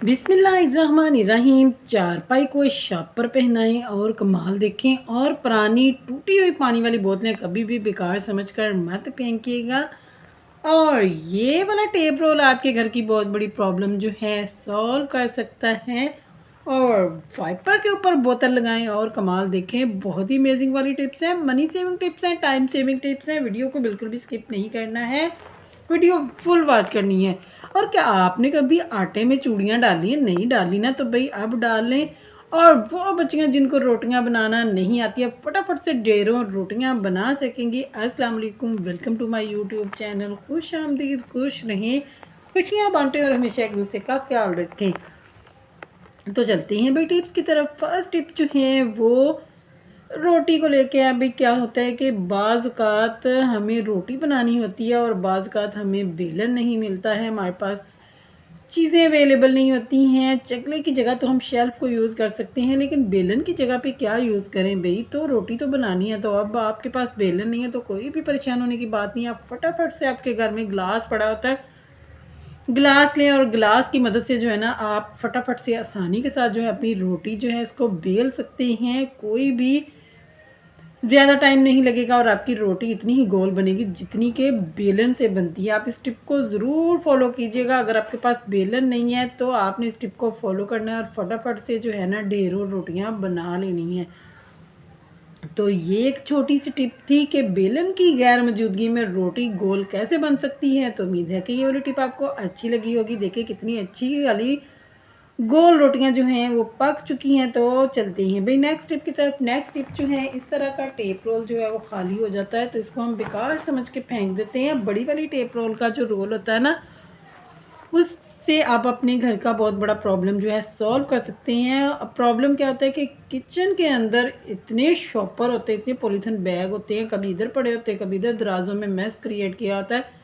बिस्मिल्लाहिर्रहमानिर्रहीम। चारपाई को शापर पहनाएं और कमाल देखें। और पुरानी टूटी हुई पानी वाली बोतलें कभी भी बेकार समझकर मत फेंकिएगा। और ये वाला टेप रोल आपके घर की बहुत बड़ी प्रॉब्लम जो है सॉल्व कर सकता है। और वाइपर के ऊपर बोतल लगाएं और कमाल देखें। बहुत ही अमेजिंग वाली टिप्स हैं, मनी सेविंग टिप्स हैं, टाइम सेविंग टिप्स हैं। वीडियो को बिल्कुल भी स्किप नहीं करना है, वीडियो फुल वॉच करनी है। और क्या आपने कभी आटे में चूड़ियाँ डाली हैं? नहीं डाली ना, तो भाई अब डाल लें। और वो बच्चियाँ जिनको रोटियां बनाना नहीं आती है, फटाफट से ढेरों रोटियां बना सकेंगी। अस्सलाम वालेकुम, welcome to my YouTube channel. खुश आमदीद, खुश रहें, खुशियाँ बांटें और हमेशा एक दूसरे का ख्याल रखें। तो चलते हैं भाई टिप्स की तरफ। फर्स्ट टिप जो है वो रोटी को लेके है। अभी क्या होता है कि बाज़ औक़ात हमें रोटी बनानी होती है और बाज़ औक़ात हमें बेलन नहीं मिलता है, हमारे पास चीज़ें अवेलेबल नहीं होती हैं। चकले की जगह तो हम शेल्फ़ को यूज़ कर सकते हैं, लेकिन बेलन की जगह पे क्या यूज़ करें भई? तो रोटी तो बनानी है। तो अब आपके पास बेलन नहीं है तो कोई भी परेशान होने की बात नहीं है। आप फटाफट से, आपके घर में ग्लास पड़ा होता है, ग्लास लें और ग्लास की मदद से जो है ना आप फटाफट से आसानी के साथ जो है अपनी रोटी जो है इसको बेल सकते हैं। कोई भी ज़्यादा टाइम नहीं लगेगा और आपकी रोटी इतनी ही गोल बनेगी जितनी के बेलन से बनती है। आप इस टिप को ज़रूर फॉलो कीजिएगा। अगर आपके पास बेलन नहीं है तो आपने इस टिप को फॉलो करना है और फटाफट से जो है ना ढेरों रोटियां बना लेनी है। तो ये एक छोटी सी टिप थी कि बेलन की गैर मौजूदगी में रोटी गोल कैसे बन सकती है। तो उम्मीद है कि ये वाली टिप आपको अच्छी लगी होगी। देखिए कितनी अच्छी वाली गोल रोटियां जो हैं वो पक चुकी हैं। तो चलते हैं भाई नेक्स्ट टिप की तरफ। नेक्स्ट टिप जो है, इस तरह का टेप रोल जो है वो खाली हो जाता है तो इसको हम बेकार समझ के फेंक देते हैं। बड़ी वाली टेप रोल का जो रोल होता है ना, उससे आप अपने घर का बहुत बड़ा प्रॉब्लम जो है सॉल्व कर सकते हैं। अब प्रॉब्लम क्या होता है कि किचन के अंदर इतने शॉपर होते हैं, इतने पॉलीथीन बैग होते हैं, कभी इधर पड़े होते हैं, कभी इधर दराजों में मैस क्रिएट किया होता है।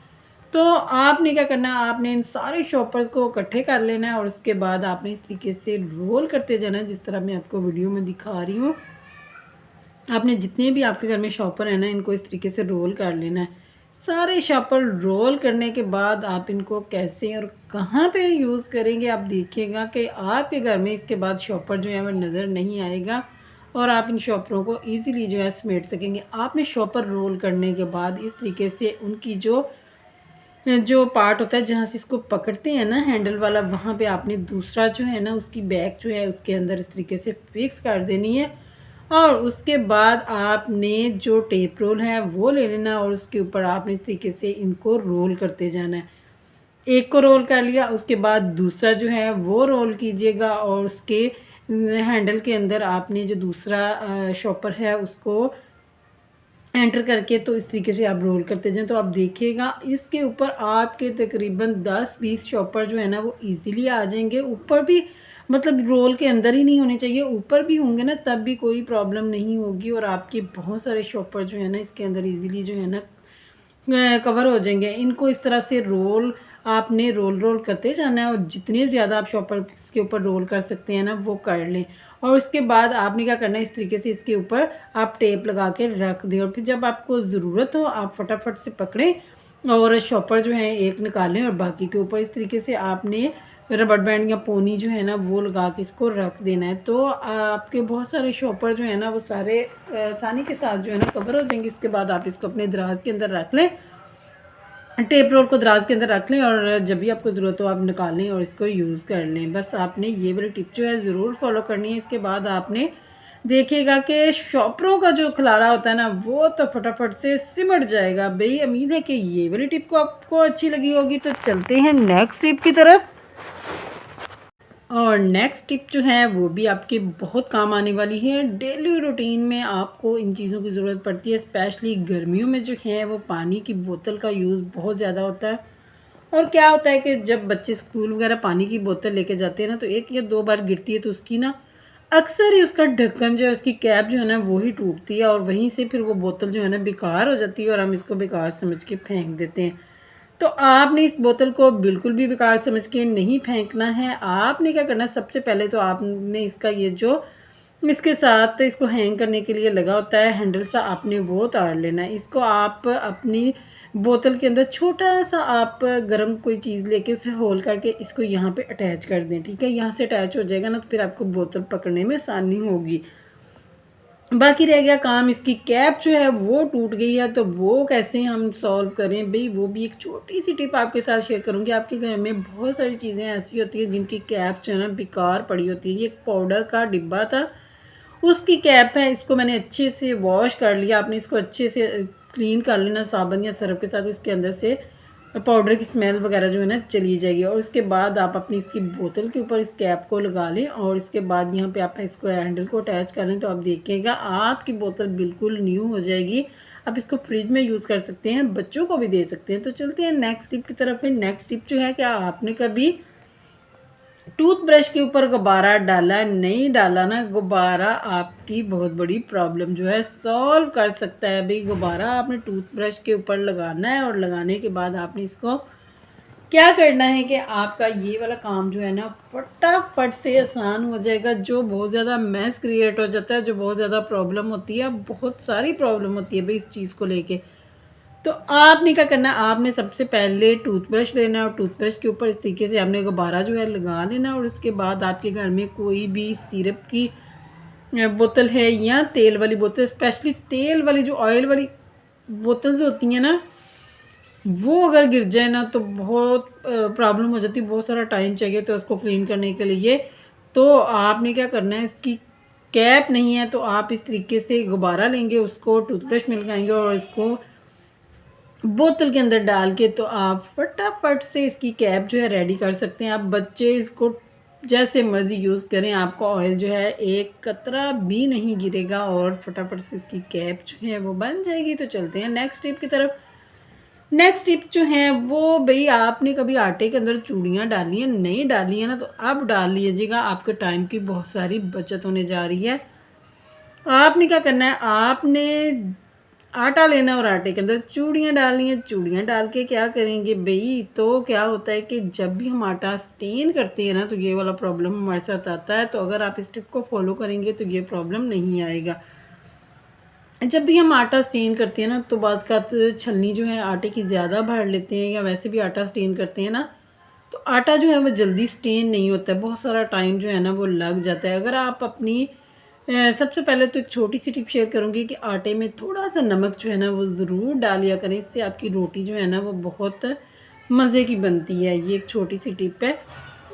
तो आपने क्या करना है, आपने इन सारे शॉपर्स को इकट्ठे कर लेना है और उसके बाद आपने इस तरीके से रोल करते जाना है जिस तरह मैं आपको वीडियो में दिखा रही हूँ। आपने जितने भी आपके घर में शॉपर है ना, इनको इस तरीके से रोल कर लेना है। सारे शॉपर रोल करने के बाद आप इनको कैसे और कहाँ पे यूज़ करेंगे, आप देखिएगा कि आपके घर में इसके बाद शॉपर जो है वो नज़र नहीं आएगा और आप इन शॉपरों को ईज़िली जो है समेट सकेंगे। आपने शॉपर रोल करने के बाद इस तरीके से उनकी जो जो पार्ट होता है जहाँ से इसको पकड़ते हैं ना हैंडल वाला, वहाँ पे आपने दूसरा जो है ना उसकी बैक जो है उसके अंदर इस तरीके से फिक्स कर देनी है। और उसके बाद आपने जो टेप रोल है वो ले लेना और उसके ऊपर आपने इस तरीके से इनको रोल करते जाना है। एक को रोल कर लिया, उसके बाद दूसरा जो है वो रोल कीजिएगा और उसके हैंडल के अंदर आपने जो दूसरा शॉपर है उसको एंटर करके तो इस तरीके से आप रोल करते जाएँ। तो आप देखिएगा इसके ऊपर आपके तकरीबन 10-20 शॉपर जो है ना वो ईज़िली आ जाएँगे। ऊपर भी, मतलब रोल के अंदर ही नहीं होने चाहिए, ऊपर भी होंगे ना तब भी कोई प्रॉब्लम नहीं होगी और आपके बहुत सारे शॉपर जो है ना इसके अंदर ईज़िली जो है ना कवर हो जाएंगे। इनको इस तरह से रोल आपने रोल करते जाना है और जितने ज़्यादा आप शॉपर इसके ऊपर रोल कर सकते हैं ना वो कर लें। और उसके बाद आपने क्या करना है, इस तरीके से इसके ऊपर आप टेप लगा के रख दें और फिर जब आपको ज़रूरत हो आप फटाफट से पकड़ें और शॉपर जो है एक निकालें और बाकी के ऊपर इस तरीके से आपने रबड़ बैंड या पोनी जो है ना वो लगा के इसको रख देना है। तो आपके बहुत सारे शॉपर जो है ना वो सारे आसानी के साथ जो है ना कवर हो जाएंगे। इसके बाद आप इसको अपने दराज के अंदर रख लें, टेप रोल को दराज के अंदर रख लें और जब भी आपको ज़रूरत हो आप निकाल लें और इसको यूज़ कर लें। बस आपने ये वाली टिप जो है ज़रूर फॉलो करनी है। इसके बाद आपने देखिएगा कि शॉपरों का जो खलारा होता है ना वो तो फटाफट से सिमट जाएगा। भाई उम्मीद है कि ये वाली टिप को आपको अच्छी लगी होगी। तो चलते हैं नेक्स्ट टिप की तरफ। और नेक्स्ट टिप जो है वो भी आपके बहुत काम आने वाली है। डेली रूटीन में आपको इन चीज़ों की ज़रूरत पड़ती है, स्पेशली गर्मियों में जो है वो पानी की बोतल का यूज़ बहुत ज़्यादा होता है। और क्या होता है कि जब बच्चे स्कूल वगैरह पानी की बोतल लेके जाते हैं ना तो एक या दो बार गिरती है तो उसकी ना अक्सर ही उसका ढक्कन जो है, उसकी कैप जो है ना वो ही टूटती है और वहीं से फिर वो बोतल जो है ना बेकार हो जाती है और हम इसको बेकार समझ के फेंक देते हैं। तो आपने इस बोतल को बिल्कुल भी बेकार समझ के नहीं फेंकना है। आपने क्या करना है, सबसे पहले तो आपने इसका ये जो इसके साथ इसको हैंग करने के लिए लगा होता है हैंडल सा, आपने वो उतार लेना है। इसको आप अपनी बोतल के अंदर छोटा-सा आप गरम कोई चीज़ लेके उसे होल करके इसको यहाँ पे अटैच कर दें, ठीक है? यहाँ से अटैच हो जाएगा ना तो फिर आपको बोतल पकड़ने में आसानी होगी। बाकी रह गया काम, इसकी कैप जो है वो टूट गई है, तो वो कैसे हम सॉल्व करें भई, वो भी एक छोटी-सी टिप आपके साथ शेयर करूँगी। आपके घर में बहुत सारी चीज़ें ऐसी होती हैं जिनकी कैप जो है ना बेकार पड़ी होती है। ये एक पाउडर का डिब्बा था, उसकी कैप है, इसको मैंने अच्छे से वॉश कर लिया। आपने इसको अच्छे से क्लीन कर लेना साबुन या सर्फ़ के साथ, उसके अंदर से पाउडर की स्मेल वगैरह जो है ना चली जाएगी। और उसके बाद आप अपनी इसकी बोतल के ऊपर इस कैप को लगा लें और इसके बाद यहाँ पे आप इसको हैंडल को अटैच कर लें, तो आप देखिएगा आपकी बोतल बिल्कुल न्यू हो जाएगी। आप इसको फ्रिज में यूज़ कर सकते हैं, बच्चों को भी दे सकते हैं। तो चलते हैं नेक्स्ट टिप की तरफ में। नेक्स्ट टिप जो है, क्या आपने कभी टूथब्रश के ऊपर गुब्बारा डाला? नहीं डाला ना, गुब्बारा आपकी बहुत बड़ी प्रॉब्लम जो है सॉल्व कर सकता है। भई गुब्बारा आपने टूथब्रश के ऊपर लगाना है और लगाने के बाद आपने इसको क्या करना है कि आपका ये वाला काम जो है ना फटाफट से आसान हो जाएगा। जो बहुत ज़्यादा मेस क्रिएट हो जाता है, जो बहुत ज़्यादा प्रॉब्लम होती है, बहुत सारी प्रॉब्लम होती है भई इस चीज़ को लेके। तो आपने क्या करना है, आपने सबसे पहले टूथब्रश लेना है और टूथब्रश के ऊपर इस तरीके से आपने गुब्बारा जो है लगा लेना है। और उसके बाद आपके घर में कोई भी सिरप की बोतल है या तेल वाली बोतल, स्पेशली तेल वाली जो ऑयल वाली बोतल्स होती हैं ना, वो अगर गिर जाए ना तो बहुत प्रॉब्लम हो जाती है, बहुत सारा टाइम चाहिए तो उसको क्लीन करने के लिए। तो आपने क्या करना है, इसकी कैप नहीं है तो आप इस तरीके से गुब्बारा लेंगे, उसको टूथब्रश में लगाएँगे और इसको बोतल के अंदर डाल के तो आप फटाफट से इसकी कैप जो है रेडी कर सकते हैं। आप बच्चे इसको जैसे मर्ज़ी यूज़ करें, आपका ऑयल जो है एक कतरा भी नहीं गिरेगा और फटाफट से इसकी कैप जो है वो बन जाएगी। तो चलते हैं नेक्स्ट टिप की तरफ। नेक्स्ट टिप जो है वो, भई आपने कभी आटे के अंदर चूड़ियाँ डाली हैं? नहीं डाली है ना, तो अब डाल लीजिएगा, आपके टाइम की बहुत सारी बचत होने जा रही है। आपने क्या करना है, आपने आटा लेना है और आटे के अंदर चूड़ियाँ डालनी है। चूड़ियाँ डाल के क्या करेंगे भई, तो क्या होता है कि जब भी हम आटा स्टेन करते हैं ना तो ये वाला प्रॉब्लम हमारे साथ आता है। तो अगर आप इस टिप को फॉलो करेंगे तो ये प्रॉब्लम नहीं आएगा। जब भी हम आटा स्टेन करते हैं ना तो बाज़ छलनी जो है आटे की ज़्यादा भर लेते हैं, या वैसे भी आटा स्टेन करते हैं ना तो आटा जो है वो जल्दी स्टेन नहीं होता है, बहुत सारा टाइम जो है ना वो लग जाता है। अगर आप अपनी सबसे पहले तो एक छोटी-सी टिप शेयर करूँगी कि आटे में थोड़ा-सा नमक जो है ना वो ज़रूर डालिया करें, इससे आपकी रोटी जो है ना वो बहुत मज़े की बनती है। ये एक छोटी-सी टिप है,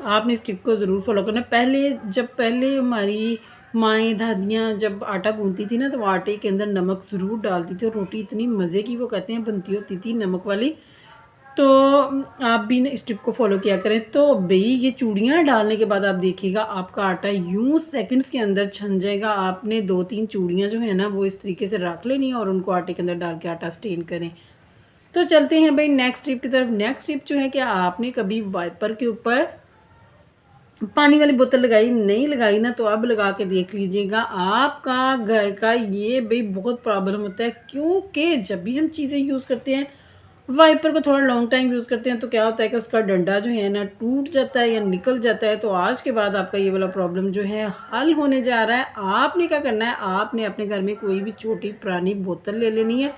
आपने इस टिप को ज़रूर फ़ॉलो करना है। पहले हमारी माएँ, दादियाँ जब आटा गूँथती थी ना तो वो आटे के अंदर नमक ज़रूर डालती थी और रोटी इतनी मज़े की वो कहते हैं बनती होती थी नमक वाली। तो आप भी ना इस टिप को फ़ॉलो किया करें। तो भई ये चूड़ियाँ डालने के बाद आप देखिएगा आपका आटा यूँ सेकंड्स के अंदर छन जाएगा। आपने 2-3 चूड़ियाँ जो है ना वो इस तरीके से रख लेनी है और उनको आटे के अंदर डाल के आटा स्टेन करें। तो चलते हैं भई नेक्स्ट टिप की तरफ। नेक्स्ट टिप जो है, क्या आपने कभी वाइपर के ऊपर पानी वाली बोतल लगाई? नहीं लगाई ना, तो अब लगा के देख लीजिएगा। आपका घर का ये भई बहुत प्रॉब्लम होता है, क्योंकि जब भी हम चीज़ें यूज़ करते हैं, वाइपर को थोड़ा लॉन्ग टाइम यूज़ करते हैं तो क्या होता है कि उसका डंडा जो है ना टूट जाता है या निकल जाता है। तो आज के बाद आपका ये वाला प्रॉब्लम जो है हल होने जा रहा है। आपने क्या करना है, आपने अपने घर में कोई भी छोटी पुरानी बोतल ले लेनी है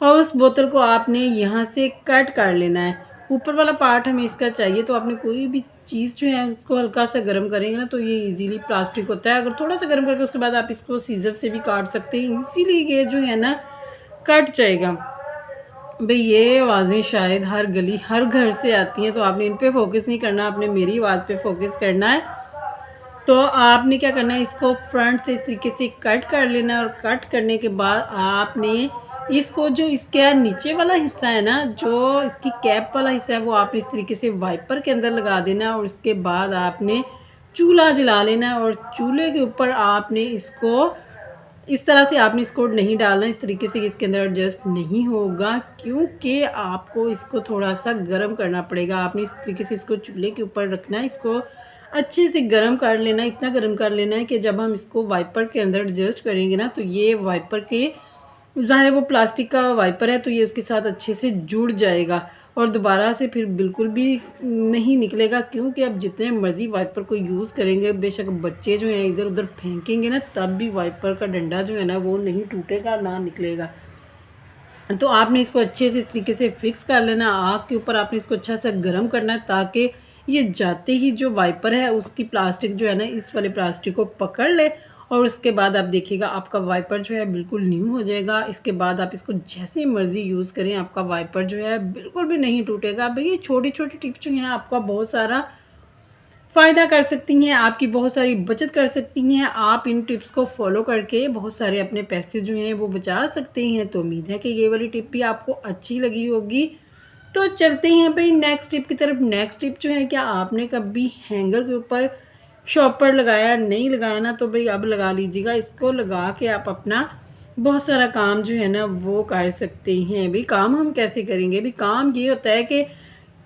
और उस बोतल को आपने यहाँ से कट कर लेना है। ऊपर वाला पार्ट हमें इसका चाहिए, तो आपने कोई भी चीज़ जो है उसको हल्का-सा गर्म करेंगे ना तो ये ईज़िली प्लास्टिक होता है। अगर थोड़ा-सा गर्म करके उसके बाद आप इसको सीज़र से भी काट सकते हैं। ईज़िली ये जो है ना कट जाएगा। भई ये आवाज़ें शायद हर गली, हर घर से आती हैं, तो आपने इन पे फ़ोकस नहीं करना, आपने मेरी आवाज़ पे फ़ोकस करना है। तो आपने क्या करना है, इसको फ्रंट से इस तरीके से कट कर लेना है और कट करने के बाद आपने इसको, जो इसका नीचे वाला हिस्सा है ना, जो इसकी कैप वाला हिस्सा है, वो आपने इस तरीके से वाइपर के अंदर लगा देना है और उसके बाद आपने चूल्हा जला लेना है और चूल्हे के ऊपर आपने इसको इस तरह से आपने इसको नहीं डालना, इस तरीके से इसके अंदर एडजस्ट नहीं होगा, क्योंकि आपको इसको थोड़ा-सा गरम करना पड़ेगा। आपने इस तरीके से इसको चूल्हे के ऊपर रखना है, इसको अच्छे से गरम कर लेना है, इतना गरम कर लेना है कि जब हम इसको वाइपर के अंदर एडजस्ट करेंगे ना, तो ये वाइपर के, ज़ाहिर है वो प्लास्टिक का वाइपर है तो ये उसके साथ अच्छे से जुड़ जाएगा और दोबारा से फिर बिल्कुल भी नहीं निकलेगा, क्योंकि अब जितने मर्ज़ी वाइपर को यूज़ करेंगे, बेशक बच्चे जो हैं इधर-उधर फेंकेंगे ना, तब भी वाइपर का डंडा जो है ना वो नहीं टूटेगा, ना निकलेगा। तो आपने इसको अच्छे से इस तरीके से फिक्स कर लेना। आग के ऊपर आपने इसको अच्छा सा गर्म करना है ताकि ये जाते ही जो वाइपर है उसकी प्लास्टिक जो है ना इस वाले प्लास्टिक को पकड़ ले, और उसके बाद आप देखिएगा आपका वाइपर जो है बिल्कुल न्यू हो जाएगा। इसके बाद आप इसको जैसे मर्ज़ी यूज़ करें, आपका वाइपर जो है बिल्कुल भी नहीं टूटेगा। भई ये छोटी-छोटी टिप्स जो हैं आपका बहुत सारा फ़ायदा कर सकती हैं, आपकी बहुत सारी बचत कर सकती हैं। आप इन टिप्स को फ़ॉलो करके बहुत सारे अपने पैसे जो हैं वो बचा सकते हैं। तो उम्मीद है कि ये वाली टिप भी आपको अच्छी लगी होगी। तो चलते हैं भई नेक्स्ट टिप की तरफ। नेक्स्ट टिप जो है, क्या आपने कभी हैंगर के ऊपर शॉपर लगाया? नहीं लगाया ना, तो भई अब लगा लीजिएगा। इसको लगा के आप अपना बहुत सारा काम जो है ना वो कर सकते हैं। भई काम हम कैसे करेंगे? भई काम ये होता है कि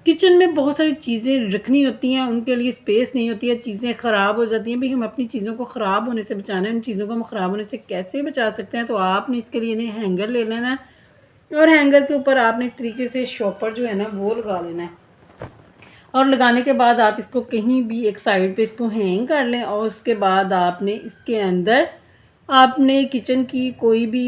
किचन में बहुत सारी चीज़ें रखनी होती हैं, उनके लिए स्पेस नहीं होती है, चीज़ें ख़राब हो जाती हैं। भई हम अपनी चीज़ों को ख़राब होने से बचाना है, उन चीज़ों को हम ख़राब होने से कैसे बचा सकते हैं? तो आपने इसके लिए इन्हें हैंगर ले लेना है, और हैंगर के ऊपर आपने इस तरीके से शॉपर जो है ना वो लगा लेना है। और लगाने के बाद आप इसको कहीं भी एक साइड पे इसको हैंग कर लें, और उसके बाद आपने इसके अंदर आपने किचन की कोई भी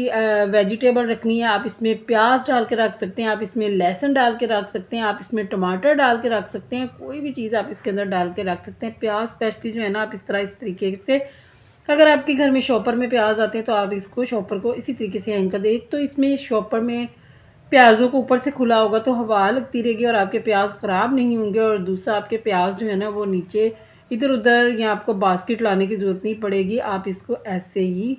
वेजिटेबल रखनी है, आप इसमें प्याज डाल के रख सकते हैं, आप इसमें लहसुन डाल के रख सकते हैं, आप इसमें टमाटर डाल के रख सकते हैं, कोई भी चीज़ आप इसके अंदर डाल के रख सकते हैं। प्याज स्पेशली जो है ना आप इस तरीके से, अगर आपके घर में शॉपर में प्याज आते हैं तो आप इसको शॉपर को इसी तरीके से हैंग कर दें। एक तो इसमें शॉपर में प्याज़ों को ऊपर से खुला होगा तो हवा लगती रहेगी और आपके प्याज ख़राब नहीं होंगे, और दूसरा आपके प्याज जो है ना वो नीचे इधर-उधर या आपको बास्केट लाने की ज़रूरत नहीं पड़ेगी। आप इसको ऐसे ही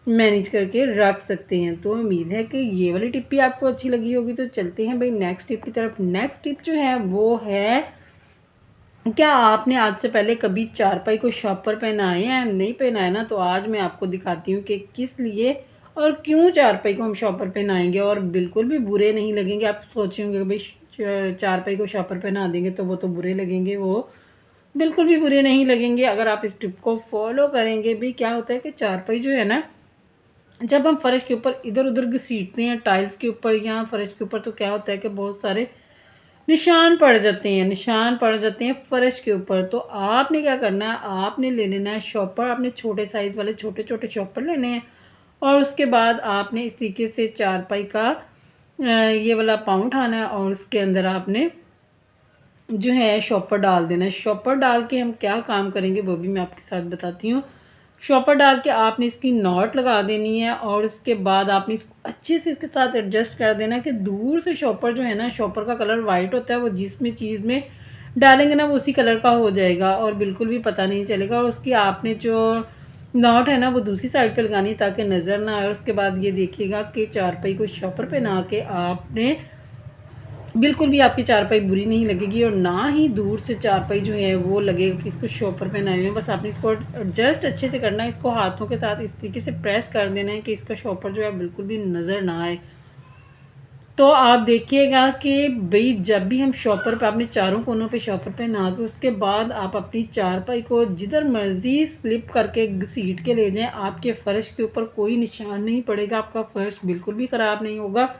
मैनेज करके रख सकते हैं। तो उम्मीद है कि ये वाली टिप भी आपको अच्छी लगी होगी। तो चलते हैं भाई नेक्स्ट टिप की तरफ। नेक्स्ट टिप जो है वो है, क्या आपने आज से पहले कभी चारपाई को शॉपर पहनाए हैं? नहीं पहनाए ना, तो आज मैं आपको दिखाती हूँ कि किस लिए और क्यों चारपाई को हम शॉपर पहनाएंगे और बिल्कुल भी बुरे नहीं लगेंगे। आप सोचे होंगे भाई चारपाई को शॉपर पहना देंगे तो वो तो बुरे लगेंगे, वो बिल्कुल भी बुरे नहीं लगेंगे अगर आप इस टिप को फॉलो करेंगे। भी क्या होता है कि चारपाई जो है ना, जब हम फर्श के ऊपर इधर उधर घसीटते हैं टाइल्स के ऊपर या फर्श के ऊपर, तो क्या होता है कि बहुत सारे निशान पड़ जाते हैं फ़र्श के ऊपर। तो आपने क्या करना है, आपने ले लेना है शॉपर, आपने छोटे साइज़ वाले छोटे-छोटे शॉपर लेने हैं, और उसके बाद आपने इस तरीके से चारपाई का ये वाला पाँव उठाना है, और उसके अंदर आपने जो है शॉपर डाल देना है। शॉपर डाल के हम क्या काम करेंगे वो भी मैं आपके साथ बताती हूँ। शॉपर डाल के आपने इसकी नॉट लगा देनी है, और उसके बाद आपने इसको अच्छे से इसके साथ एडजस्ट कर देना है कि दूर से शॉपर जो है ना, शॉपर का कलर वाइट होता है, वो जिसमें चीज़ में डालेंगे ना वो उसी कलर का हो जाएगा और बिल्कुल भी पता नहीं चलेगा। और उसकी आपने जो नॉट है ना वो दूसरी साइड पे लगानी ताकि नज़र ना आए। और उसके बाद ये देखिएगा कि चारपाई को शॉपर पहना के आपने बिल्कुल भी आपकी चारपाई बुरी नहीं लगेगी, और ना ही दूर से चारपाई जो है वो लगेगा कि इसको शॉपर पहनाए हुए हैं। बस आपने इसको एडजस्ट अच्छे से करना है, इसको हाथों के साथ इस तरीके से प्रेस कर देना है कि इसका शॉपर जो है बिल्कुल भी नज़र ना आए। तो आप देखिएगा कि भई जब भी हम शॉपर पे अपने चारों कोनों पे शॉपर पहना के उसके बाद आप अपनी चारपाई को जिधर मर्ज़ी स्लिप करके घसीट के ले जाएँ, आपके फ़र्श के ऊपर कोई निशान नहीं पड़ेगा, आपका फ़र्श बिल्कुल भी ख़राब नहीं होगा।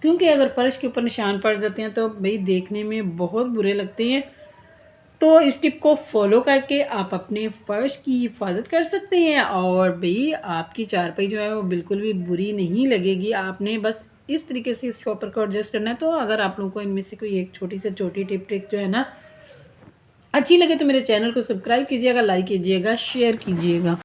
क्योंकि अगर फ़र्श के ऊपर निशान पड़ जाते हैं तो भई देखने में बहुत बुरे लगते हैं। तो इस टिप को फ़ॉलो करके आप अपने फ़र्श की हिफ़ाज़त कर सकते हैं, और भई आपकी चारपाई जो है वो बिल्कुल भी बुरी नहीं लगेगी। आपने बस इस तरीके से इस शॉपर को एडजस्ट करना है। तो अगर आप लोगों को इनमें से कोई एक छोटी से छोटी टिप ट्रिक जो है ना अच्छी लगे तो मेरे चैनल को सब्सक्राइब कीजिएगा, लाइक कीजिएगा, शेयर कीजिएगा।